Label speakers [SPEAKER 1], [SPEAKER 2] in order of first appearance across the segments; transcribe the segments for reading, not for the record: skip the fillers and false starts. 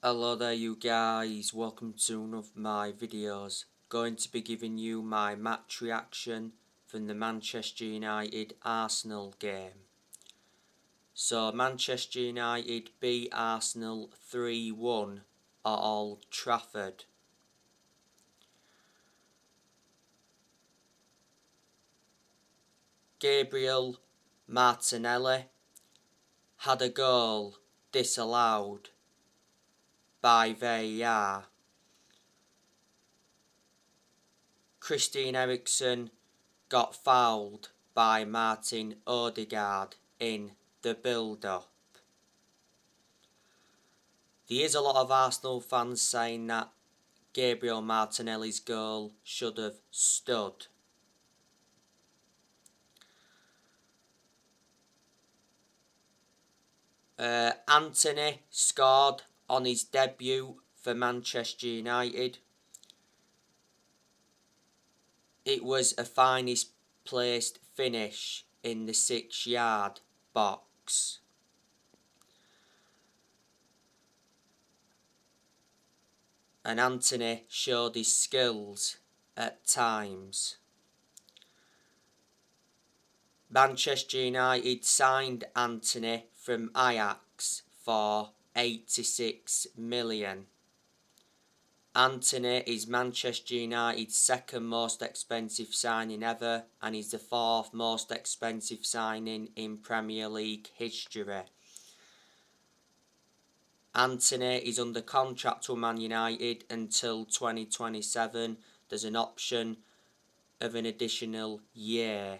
[SPEAKER 1] Hello there you guys, welcome to one of my videos. Going to be giving you my match reaction from the Manchester United Arsenal game. So Manchester United beat Arsenal 3-1 at Old Trafford. Gabriel Martinelli had a goal disallowed by VAR. Christian Eriksen got fouled by Martin Odegaard in the build-up. There is a lot of Arsenal fans saying that Gabriel Martinelli's goal should have stood. Antony scored on his debut for Manchester United. It was a finest placed finish in the 6-yard box. And Antony showed his skills at times. Manchester United signed Antony from Ajax for 86 million. Antony is Manchester United's second most expensive signing ever, and is the fourth most expensive signing in Premier League history. Antony is under contract with Man United until 2027. There's an option of an additional year.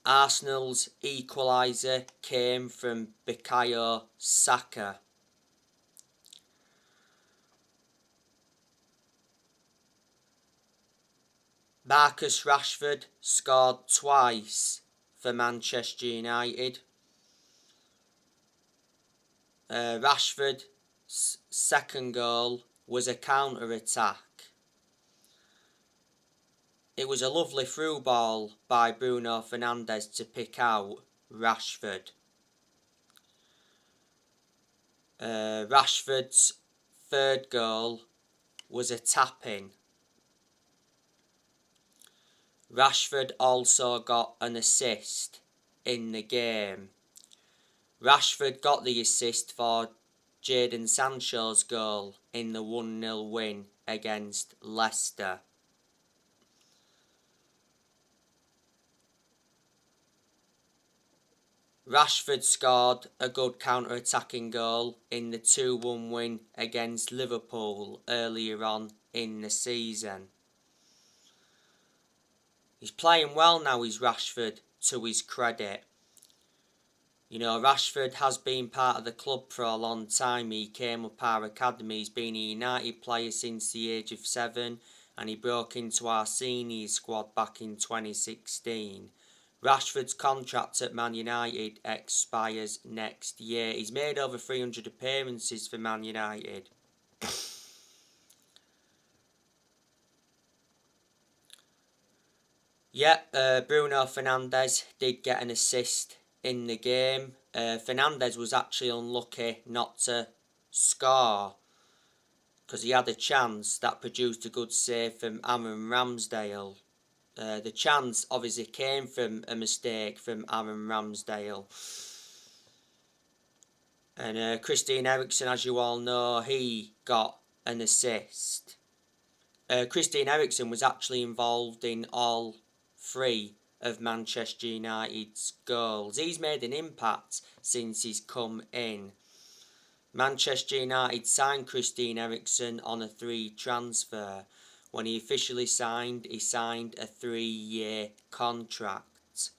[SPEAKER 1] Arsenal's equaliser came from Bukayo Saka. Marcus Rashford scored twice for Manchester United. Rashford's second goal was a counter-attack. It was a lovely through ball by Bruno Fernandes to pick out Rashford. Rashford's third goal was a tap-in. Rashford also got an assist in the game. Rashford got the assist for Jadon Sancho's goal in the 1-0 win against Leicester. Rashford scored a good counter-attacking goal in the 2-1 win against Liverpool earlier on in the season. He's playing well now, is Rashford, to his credit. You know, Rashford has been part of the club for a long time. He came up our academy. He's been a United player since the age of 7, and he broke into our senior squad back in 2016. Rashford's contract at Man United expires next year. He's made over 300 appearances for Man United. Bruno Fernandes did get an assist in the game. Fernandes was actually unlucky not to score because he had a chance that produced a good save from Aaron Ramsdale. The chance obviously came from a mistake from Aaron Ramsdale. And Christian Eriksen, as you all know, he got an assist. Christian Eriksen was actually involved in all 3 of Manchester United's goals. He's made an impact since he's come in. Manchester United signed Christian Eriksen on a 3 transfer. When he officially signed, he signed a 3-year contract.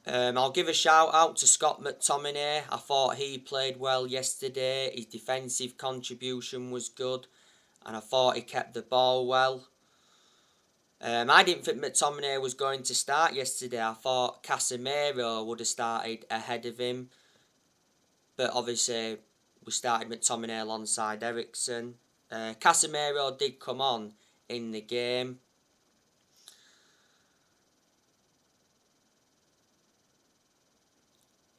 [SPEAKER 1] I'll give a shout out to Scott McTominay. I thought he played well yesterday. His defensive contribution was good, and I thought he kept the ball well. I didn't think McTominay was going to start yesterday. I thought Casemiro would have started ahead of him, but obviously we started McTominay alongside Eriksen. Casemiro did come on in the game.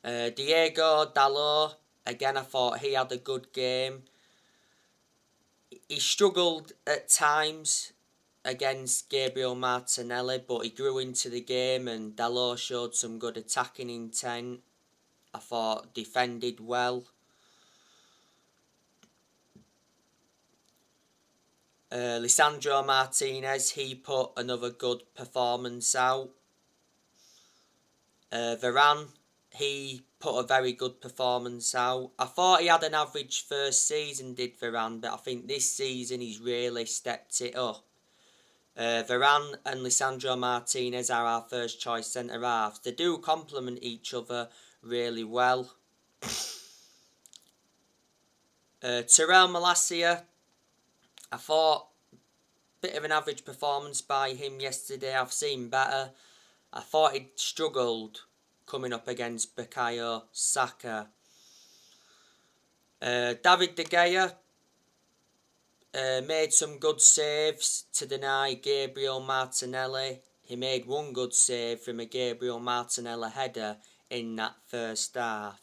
[SPEAKER 1] Diego Dalot, again I thought he had a good game. He struggled at times against Gabriel Martinelli, but he grew into the game and Dalot showed some good attacking intent. I thought defended well. Lisandro Martinez, he put another good performance out. Varane, he put a very good performance out. I thought he had an average first season, did Varane, but I think this season he's really stepped it up. Varane and Lisandro Martinez are our first choice centre-halves. They do complement each other really well. Tyrell Malacia, I thought bit of an average performance by him yesterday. I've seen better. I thought he'd struggled coming up against Bukayo Saka. David De Gea made some good saves to deny Gabriel Martinelli. He made one good save from a Gabriel Martinelli header in that first half.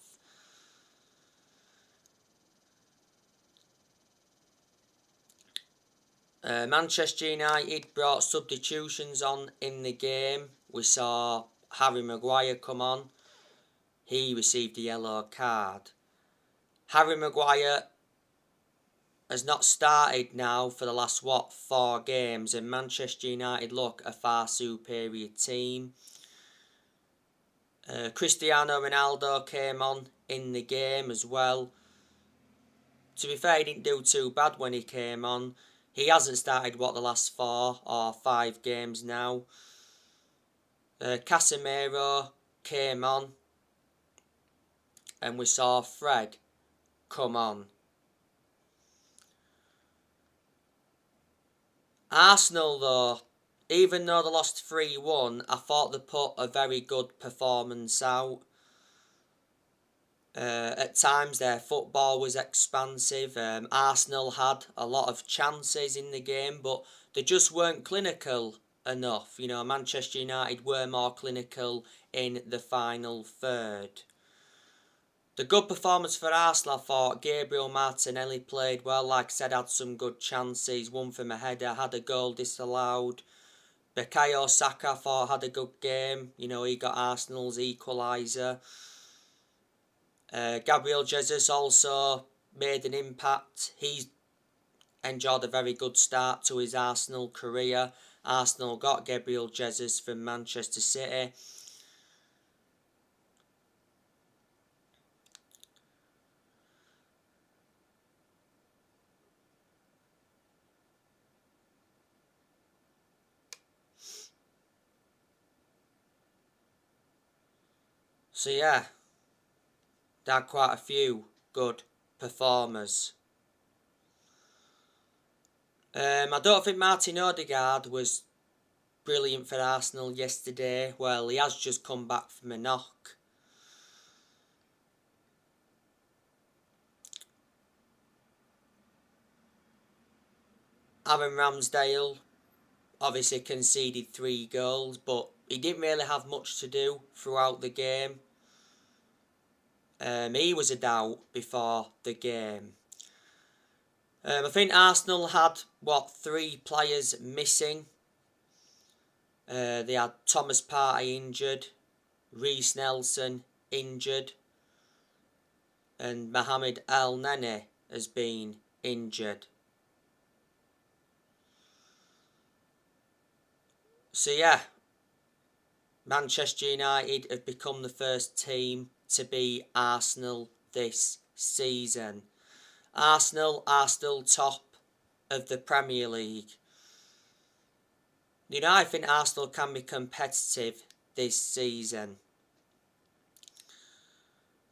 [SPEAKER 1] Manchester United brought substitutions on in the game. We saw Harry Maguire come on. He received a yellow card. Harry Maguire has not started now for the last 4 games, and Manchester United look a far superior team. Cristiano Ronaldo came on in the game as well. To be fair, he didn't do too bad when he came on. He hasn't started the last 4 or 5 games now. Casemiro came on, and we saw Fred come on. Arsenal though, even though they lost 3-1, I thought they put a very good performance out. At times their football was expansive. Arsenal had a lot of chances in the game, but they just weren't clinical enough. You know, Manchester United were more clinical in the final third. The good performance for Arsenal, I thought Gabriel Martinelli played well. Like I said, had some good chances. One from a header, had a goal disallowed. Bukayo Saka, I thought, had a good game. You know, he got Arsenal's equaliser. Gabriel Jesus also made an impact. He's enjoyed a very good start to his Arsenal career. Arsenal got Gabriel Jesus from Manchester City. So yeah, they had quite a few good performers. I don't think Martin Odegaard was brilliant for Arsenal yesterday. Well, he has just come back from a knock. Aaron Ramsdale obviously conceded 3 goals, but he didn't really have much to do throughout the game. He was a doubt before the game. I think Arsenal had, 3 players missing. They had Thomas Partey injured, Reiss Nelson injured, and Mohamed El Neni has been injured. So yeah, Manchester United have become the first team to beat Arsenal this season. Arsenal are still top of the Premier League. You know, I think Arsenal can be competitive this season.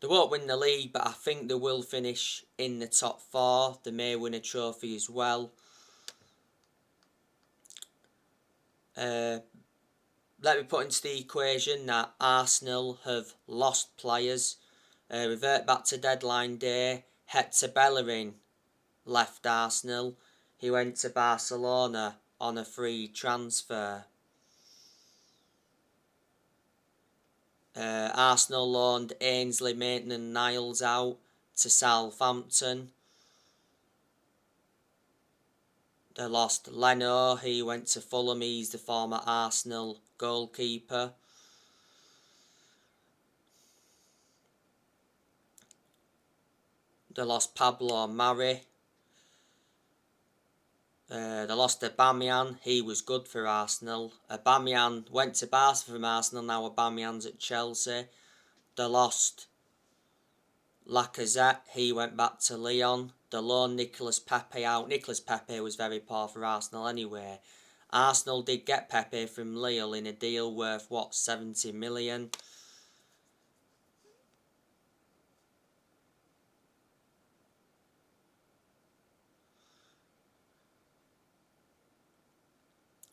[SPEAKER 1] They won't win the league, but I think they will finish in the top 4. They may win a trophy as well. Let me put into the equation that Arsenal have lost players. Revert back to deadline day. Hector Bellerin left Arsenal. He went to Barcelona on a free transfer. Arsenal loaned Ainsley, Maitland-Niles out to Southampton. They lost Leno, he went to Fulham, he's the former Arsenal goalkeeper. They lost Pablo Mari. They lost Aubameyang, he was good for Arsenal. Aubameyang went to Barca from Arsenal, now Aubameyang's at Chelsea. They lost Lacazette, he went back to Lyon. They loaned Nicolas Pepe out. Nicolas Pepe was very poor for Arsenal anyway. Arsenal did get Pepe from Lille in a deal worth, 70 million?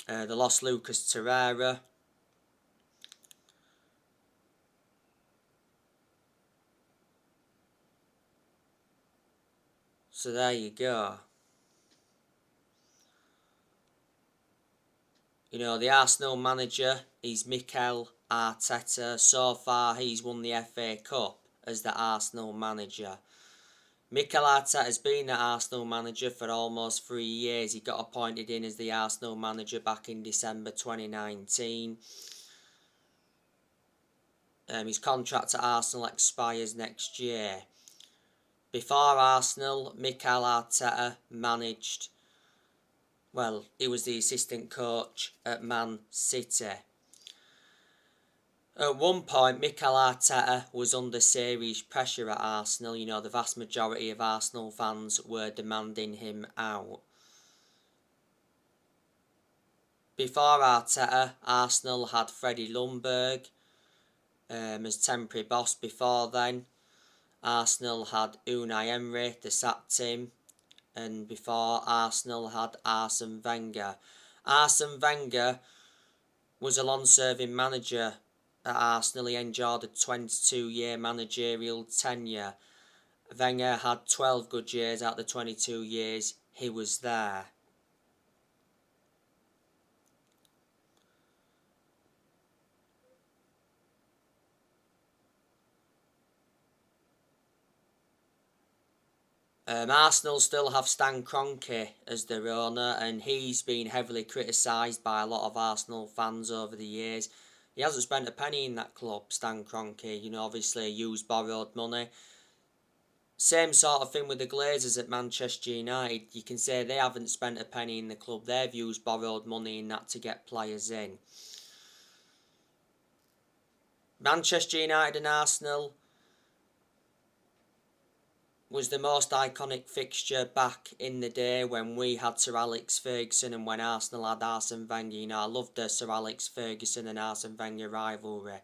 [SPEAKER 1] They lost Lucas Torreira. So there you go. You know, the Arsenal manager is Mikel Arteta. So far, he's won the FA Cup as the Arsenal manager. Mikel Arteta has been the Arsenal manager for almost 3 years. He got appointed in as the Arsenal manager back in December 2019. His contract at Arsenal expires next year. Before Arsenal, Mikel Arteta managed, well, he was the assistant coach at Man City. At one point, Mikel Arteta was under serious pressure at Arsenal. You know, the vast majority of Arsenal fans were demanding him out. Before Arteta, Arsenal had Freddie Ljungberg as temporary boss. Before then, Arsenal had Unai Emery, they sacked him. And before Arsenal had Arsene Wenger. Arsene Wenger was a long-serving manager at Arsenal. He enjoyed a 22-year managerial tenure. Wenger had 12 good years out of the 22 years he was there. Arsenal still have Stan Kroenke as their owner, and he's been heavily criticised by a lot of Arsenal fans over the years. He hasn't spent a penny in that club, Stan Kroenke. You know, obviously used borrowed money. Same sort of thing with the Glazers at Manchester United. You can say they haven't spent a penny in the club. They've used borrowed money in that to get players in. Manchester United and Arsenal was the most iconic fixture back in the day when we had Sir Alex Ferguson and when Arsenal had Arsene Wenger. You know, I loved the Sir Alex Ferguson and Arsene Wenger rivalry.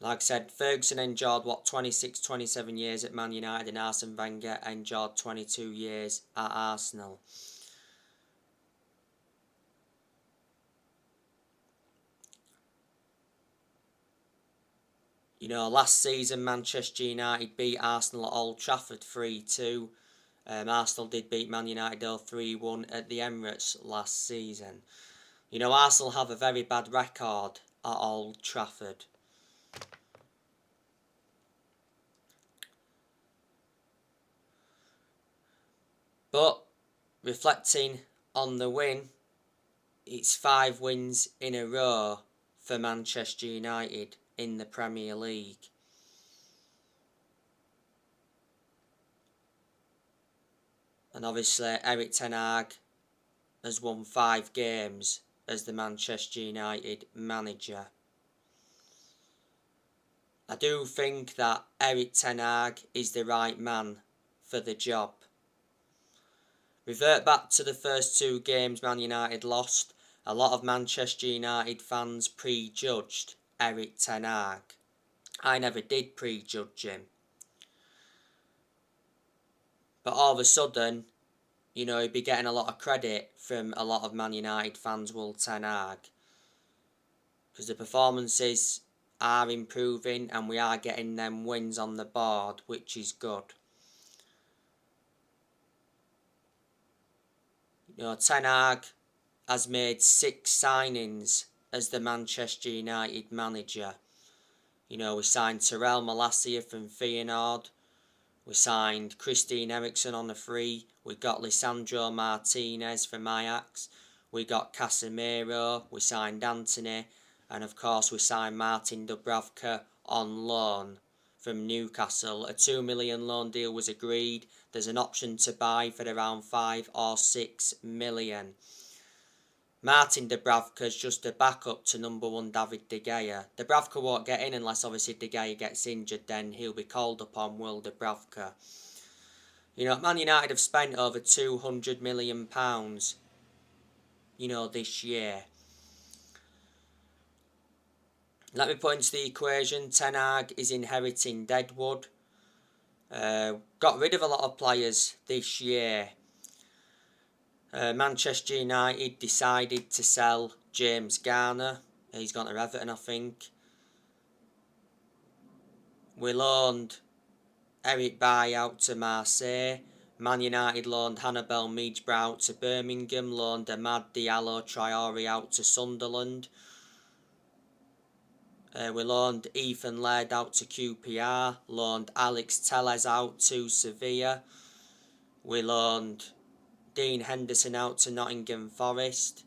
[SPEAKER 1] Like I said, Ferguson endured, 26, 27 years at Man United, and Arsene Wenger endured 22 years at Arsenal. You know, last season Manchester United beat Arsenal at Old Trafford 3-2. Arsenal did beat Man United 3-1 at the Emirates last season. You know, Arsenal have a very bad record at Old Trafford. But, reflecting on the win, it's 5 wins in a row for Manchester United in the Premier League. And obviously Erik ten Hag has won 5 games as the Manchester United manager. I do think that Erik ten Hag is the right man for the job. Revert back to the first 2 games Man United lost. A lot of Manchester United fans prejudged Erik ten Hag. I never did prejudge him. But all of a sudden, you know, he'd be getting a lot of credit from a lot of Man United fans, will ten Hag. Because the performances are improving and we are getting them wins on the board, which is good. You know, ten Hag has made 6 signings as the Manchester United manager. You know, we signed Terrell Malacia from Feyenoord. We signed Christian Eriksen on a free. We got Lisandro Martinez from Ajax. We got Casemiro. We signed Antony. And of course, we signed Martin Dubravka on loan from Newcastle. A 2 million loan deal was agreed. There's an option to buy for around 5 or 6 million. Martin Dubravka's just a backup to number 1 David De Gea. Dubravka won't get in unless obviously De Gea gets injured, then he'll be called upon, will Dubravka. You know, Man United have spent over £200 million, you know, this year. Let me put into the equation, Ten Hag is inheriting Deadwood. Got rid of a lot of players this year. Manchester United decided to sell James Garner. He's gone to Everton, I think. We loaned Eric Bailly out to Marseille. Man United loaned Hannibal Mejbra out to Birmingham. Loaned Amad Diallo Traore out to Sunderland. We loaned Ethan Laird out to QPR. Loaned Alex Telles out to Sevilla. We loaned Dean Henderson out to Nottingham Forest.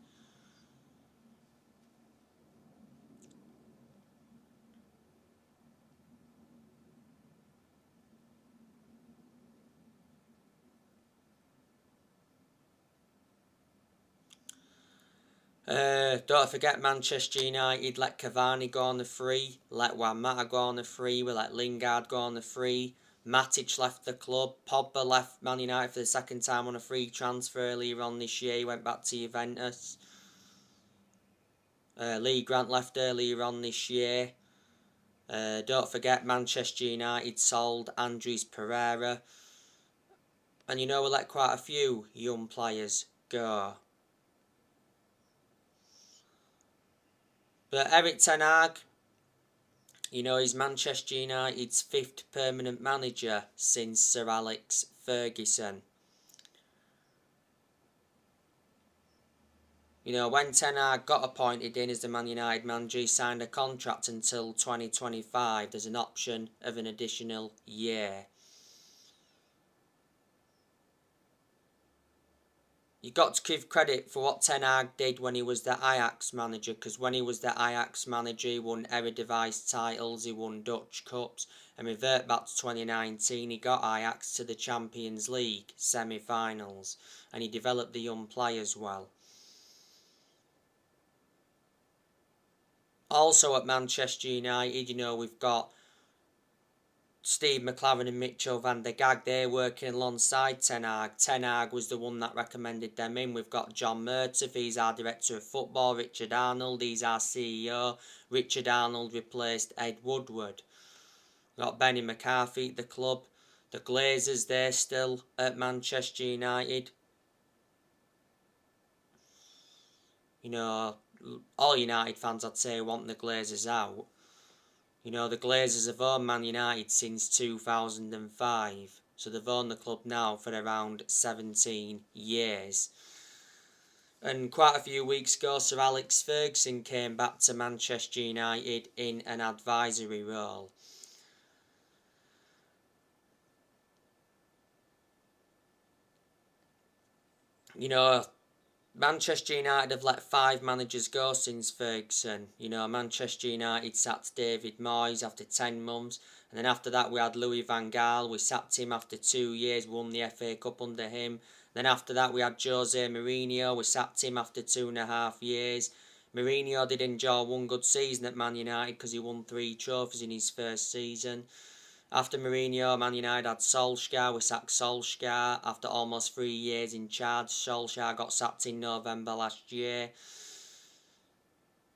[SPEAKER 1] Don't forget Manchester United let Cavani go on the free, let Juan Mata go on the free, we let Lingard go on the free. Matic left the club. Pogba left Man United for the second time on a free transfer earlier on this year. He went back to Juventus. Lee Grant left earlier on this year. Don't forget Manchester United sold Andres Pereira. And you know, we let quite a few young players go. But Erik ten Hag, you know, he's Manchester United's 5th permanent manager since Sir Alex Ferguson. You know, when Ten Hag got appointed in as the Man United manager, he signed a contract until 2025. There's an option of an additional year. You've got to give credit for what Ten Hag did when he was the Ajax manager, because when he was the Ajax manager, he won Eredivisie titles, he won Dutch Cups, and revert back to 2019, he got Ajax to the Champions League semi-finals, and he developed the young players well. Also at Manchester United, you know, we've got Steve McLaren and Mitchell van der Gag. They're working alongside Ten Hag. Ten Hag was the one that recommended them in. We've got John Murtaugh, he's our Director of Football. Richard Arnold, he's our CEO. Richard Arnold replaced Ed Woodward. We've got Benny McCarthy at the club. The Glazers, they're still at Manchester United. You know, all United fans, I'd say, want the Glazers out. You know, the Glazers have owned Man United since 2005. So they've owned the club now for around 17 years. And quite a few weeks ago, Sir Alex Ferguson came back to Manchester United in an advisory role. You know, Manchester United have let 5 managers go since Ferguson. You know, Manchester United sacked David Moyes after 10 months. And then after that we had Louis van Gaal. We sacked him after 2 years, won the FA Cup under him. Then after that we had Jose Mourinho. We sacked him after 2.5 years. Mourinho did enjoy one good season at Man United because he won 3 trophies in his first season. After Mourinho, Man United had Solskjaer. We sacked Solskjaer after almost 3 years in charge. Solskjaer got sacked in November last year.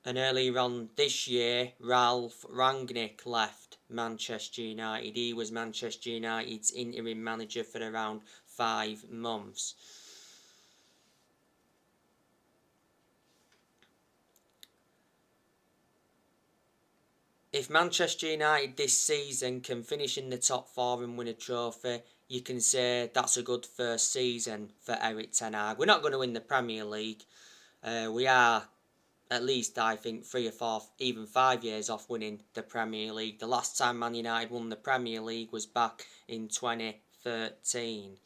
[SPEAKER 1] And earlier on this year, Ralf Rangnick left Manchester United. He was Manchester United's interim manager for around 5 months. If Manchester United this season can finish in the top 4 and win a trophy, you can say that's a good first season for Erik ten Hag. We're not going to win the Premier League. We are at least I think 3 or 4, even 5 years off winning the Premier League. The last time Man United won the Premier League was back in 2013.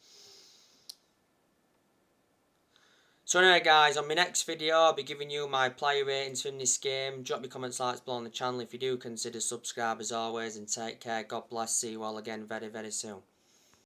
[SPEAKER 1] So anyway guys, on my next video I'll be giving you my player ratings from this game. Drop your comments, likes below on the channel if you do. Consider subscribe as always, and take care. God bless. See you all again very, very soon.